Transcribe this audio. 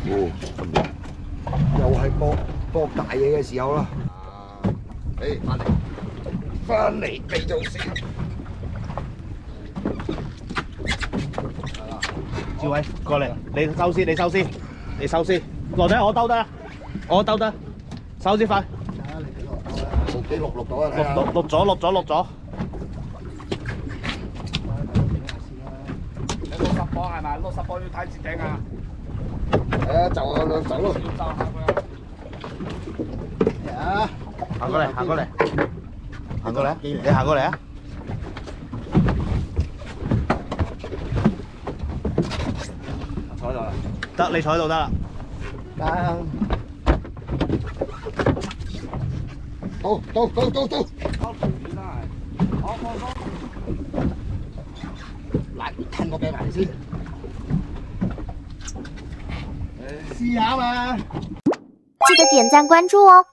哦，又係搏大嘢嘅時候啦。誒，翻嚟繼續先。志偉過嚟，你收先，你收先。羅仔我兜得啦，我兜得，收先快。錄幾錄到啊？錄咗。你60磅係咪？60磅要睇節頂啊！係啊，就咯。就下佢啊！啊！行過嚟，你行過嚟啊！坐喺度啦。得，你坐喺度得啦。到。交條件啦係。好。嗱，吞個餅埋先。試下嘛。記得點讚關注哦。